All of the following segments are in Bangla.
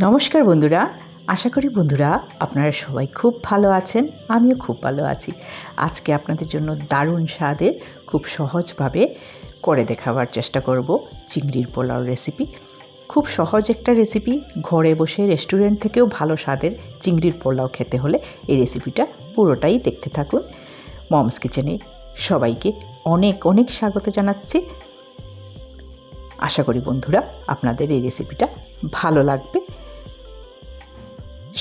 নমস্কার বন্ধুরা, আশা করি বন্ধুরা আপনারা সবাই খুব ভালো আছেন। আমিও খুব ভালো আছি। আজকে আপনাদের জন্য দারুণ স্বাদের খুব সহজভাবে করে দেখাবার চেষ্টা করব চিংড়ির পোলাও রেসিপি। খুব সহজ একটা রেসিপি, ঘরে বসে রেস্টুরেন্ট থেকেও ভালো স্বাদের চিংড়ির পোলাও খেতে হলে এই রেসিপিটা পুরোটাই দেখতে থাকুন। মমস কিচেনে সবাইকে অনেক অনেক স্বাগত জানাচ্ছি। আশা করি বন্ধুরা আপনাদের এই রেসিপিটা ভালো লাগবে।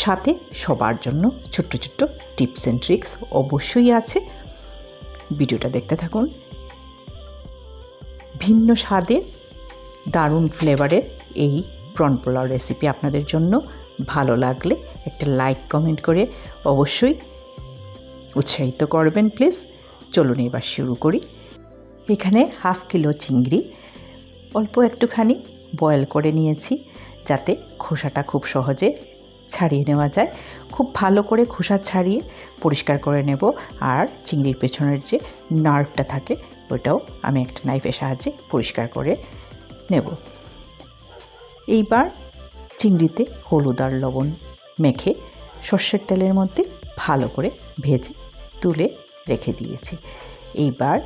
সাথে সবার জন্য ছোট্ট ছোট্ট টিপস অ্যান্ড ট্রিক্স অবশ্যই আছে। ভিডিওটা দেখতে থাকুন। ভিন্ন স্বাদের দারুণ ফ্লেভারের এই প্রন পোলাও রেসিপি আপনাদের জন্য ভালো লাগলে একটা লাইক কমেন্ট করে অবশ্যই উৎসাহিত করবেন প্লিজ। চলুন এবার শুরু করি। এখানে হাফ কিলো চিংড়ি অল্প একটুখানি বয়েল করে নিয়েছি, যাতে খোসাটা খুব সহজে ছাড়িয়ে নেওয়া যায়। খুব ভালো করে খোসা ছাড়িয়ে পরিষ্কার করে নেব। আর চিংড়ির পেছনের যে নার্ভটা থাকে ওটাও আমি একটা নাইফের সাহায্যে পরিষ্কার করে নেব। এইবার চিংড়িতে হলুদ আর লবণ মেখে সর্ষের তেলের মধ্যে ভালো করে ভেজে তুলে রেখে দিয়েছি। এইবার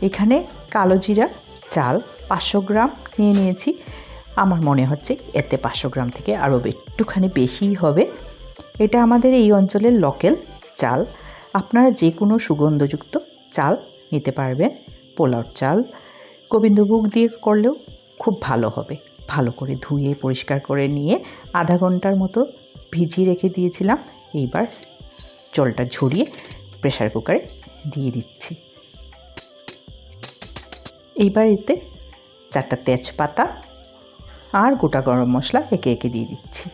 এখানে কালো জিরা চাল 500 গ্রাম নিয়ে নিয়েছি। আমার মনে হচ্ছে এতে 500 গ্রাম থেকে আরও একটুখানি বেশিই হবে। এটা আমাদের এই অঞ্চলের লোকাল চাল। আপনারা যে কোনো সুগন্ধযুক্ত চাল নিতে পারবেন। পোলাও চাল গোবিন্দভোগ দিয়ে করলেও খুব ভালো হবে। ভালো করে ধুয়ে পরিষ্কার করে নিয়ে আধা ঘন্টার মতো ভিজিয়ে রেখে দিয়েছিলাম। এইবার জলটা ঝরিয়ে প্রেসার কুকারে দিয়ে দিচ্ছি। এইবার এতে 4টা তেজপাতা আর গোটা গরম মশলা একে একে দিয়ে দিচ্ছি।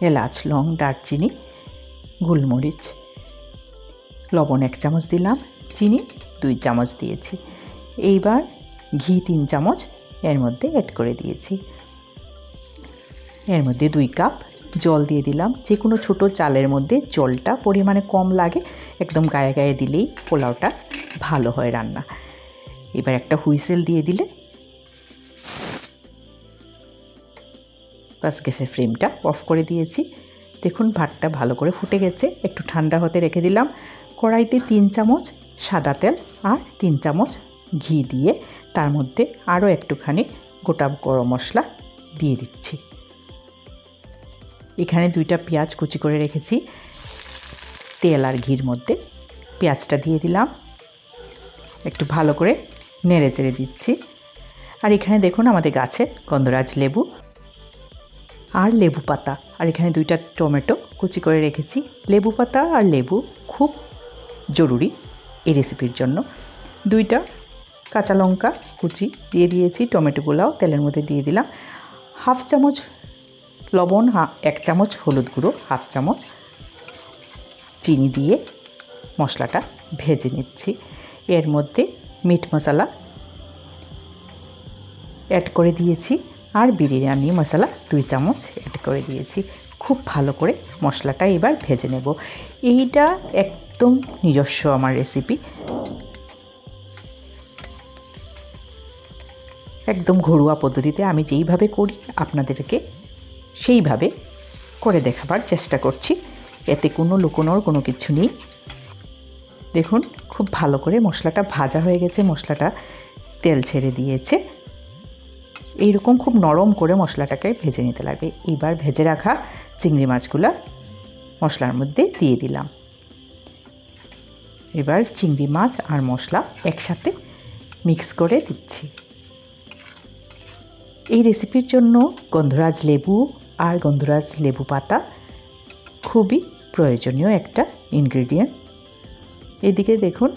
এলাচ, লং, দারচিনি, গোলমরিচ, লবণ 1 চামচ দিলাম, চিনি 2 চামচ দিয়েছি। এইবার ঘি 3 চামচ এর মধ্যে অ্যাড করে দিয়েছি। এর মধ্যে 2 কাপ জল দিয়ে দিলাম। যে কোনো ছোটো চালের মধ্যে জলটা পরিমাণে কম লাগে, একদম গায়ে গায়ে দিলেই পোলাওটা ভালো হয় রান্না। এবার একটা হুইসেল দিয়ে দিলে বাস, গ্যাসের ফ্লেমটা অফ করে দিয়েছি। দেখুন ভাতটা ভালো করে ফুটে গেছে। একটু ঠান্ডা হতে রেখে দিলাম। কড়াইতে 3 চামচ সাদা তেল আর 3 চামচ ঘি দিয়ে তার মধ্যে আরও একটুখানি গোটা গরম মশলা দিয়ে দিচ্ছি। এখানে 2টা পেঁয়াজ কুচি করে রেখেছি। তেল আর ঘির মধ্যে পেঁয়াজটা দিয়ে দিলাম। একটু ভালো করে নেড়ে চেড়ে দিচ্ছি। আর এখানে দেখুন আমাদের গাছে গন্ধরাজ লেবু আর লেবু পাতা, আর এখানে 2টা টমেটো কুচি করে রেখেছি। লেবু পাতা আর লেবু খুব জরুরি এই রেসিপির জন্য। 2টা কাঁচা লঙ্কা কুচি দিয়ে দিয়েছি। টমেটোগুলোও তেলের মধ্যে দিয়ে দিলাম। হাফ চামচ লবণ, 1 চামচ হলুদ গুঁড়ো, হাফ চামচ চিনি দিয়ে মশলাটা ভেজে নিচ্ছি। এর মধ্যে মিট মশলা অ্যাড করে দিয়েছি আর বিরিয়ানি মশলা 2 চামচ অ্যাড করে দিয়েছি। খুব ভালো করে মশলাটা এবার ভেজে নেব। এইটা একদম নিজস্ব আমার রেসিপি, একদম ঘরোয়া পদ্ধতিতে আমি যেইভাবে করি আপনাদেরকে সেইভাবে করে দেখাবার চেষ্টা করছি। এতে কোনো লুকোনোর কোনো কিছু নেই। দেখুন খুব ভালো করে মশলাটা ভাজা হয়ে গেছে, মশলাটা তেল ছেড়ে দিয়েছে। এইরকম খুব নরম করে মশলাটাকে ভেজে নিতে লাগবে। এইবার ভেজে রাখা চিংড়ি মাছগুলো মশলার মধ্যে দিয়ে দিলাম। এবার চিংড়ি মাছ আর মশলা একসাথে মিক্স করে দিচ্ছি। এই রেসিপির জন্য গন্ধরাজ লেবু আর গন্ধরাজ লেবু পাতা খুবই প্রয়োজনীয় একটা ইনগ্রেডিয়েন্ট। এদিকে দেখুন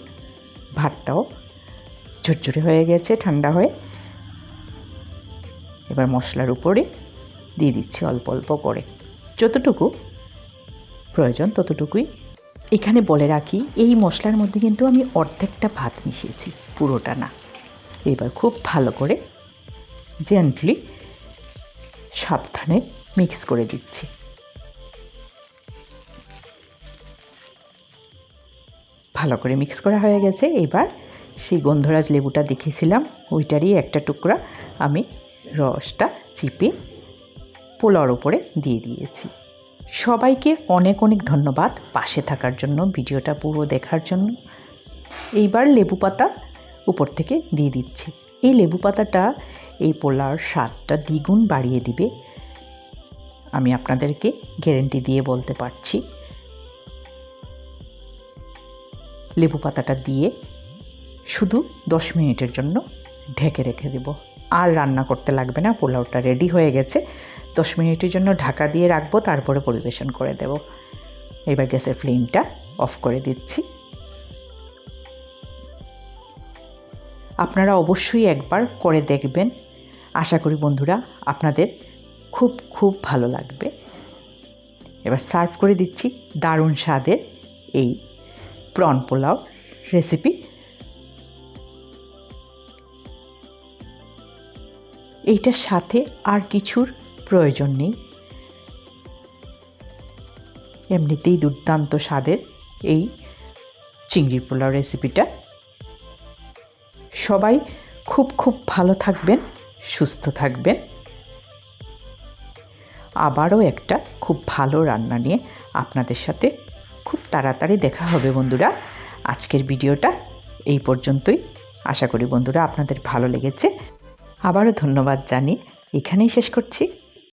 ভাতটাও ঝরঝরে হয়ে গেছে ঠান্ডা হয়ে। এবার মশলার উপরে দিয়ে দিচ্ছি অল্প অল্প করে, যতটুকু প্রয়োজন ততটুকুই। এখানে বলে রাখি এই মশলার মধ্যে কিন্তু আমি অর্ধেকটা ভাত মিশিয়েছি, পুরোটা না। এবার খুব ভালো করে জেন্টলি সাবধানে মিক্স করে দিচ্ছি। ভালো করে মিক্স করা হয়ে গেছে। এবার সেই গন্ধরাজ লেবুটা দেখেছিলাম, ওইটারই একটা টুকরা আমি রসটা চিপে পোলাওর উপরে দিয়ে দিয়েছি। সবাইকে অনেক অনেক ধন্যবাদ পাশে থাকার জন্য, ভিডিওটা পুরো দেখার জন্য। এইবার লেবু পাতা উপর থেকে দিয়ে দিচ্ছি। এই লেবু পাতাটা এই পোলাওর স্বাদটা দ্বিগুণ বাড়িয়ে দিবে, আমি আপনাদেরকে গ্যারেন্টি দিয়ে বলতে পারছি। লেবু পাতাটা দিয়ে শুধু 10 মিনিটের জন্য ঢেকে রেখে দেব, আর রান্না করতে লাগবে না। পোলাওটা রেডি হয়ে গেছে, 10 মিনিটের জন্য ঢাকা দিয়ে রাখবো, তারপরে পরিবেশন করে দেব। এবার গ্যাসের ফ্লেমটা অফ করে দিচ্ছি। আপনারা অবশ্যই একবার করে দেখবেন, আশা করি বন্ধুরা আপনাদের খুব খুব ভালো লাগবে। এবার সার্ভ করে দিচ্ছি দারুণ স্বাদের এই প্রন পোলাও রেসিপি। এইটার সাথে আর কিছুর প্রয়োজন নেই, এমনিতেই দুর্দান্ত স্বাদের এই চিংড়ির পোলাও রেসিপিটা। সবাই খুব খুব ভালো থাকবেন, সুস্থ থাকবেন। আবারও একটা খুব ভালো রান্না নিয়ে আপনাদের সাথে খুব তাড়াতাড়ি দেখা হবে বন্ধুরা। আজকের ভিডিওটা এই পর্যন্তই। আশা করি বন্ধুরা আপনাদের ভালো লেগেছে। আবারও ধন্যবাদ জানিয়ে এখানেই শেষ করছি।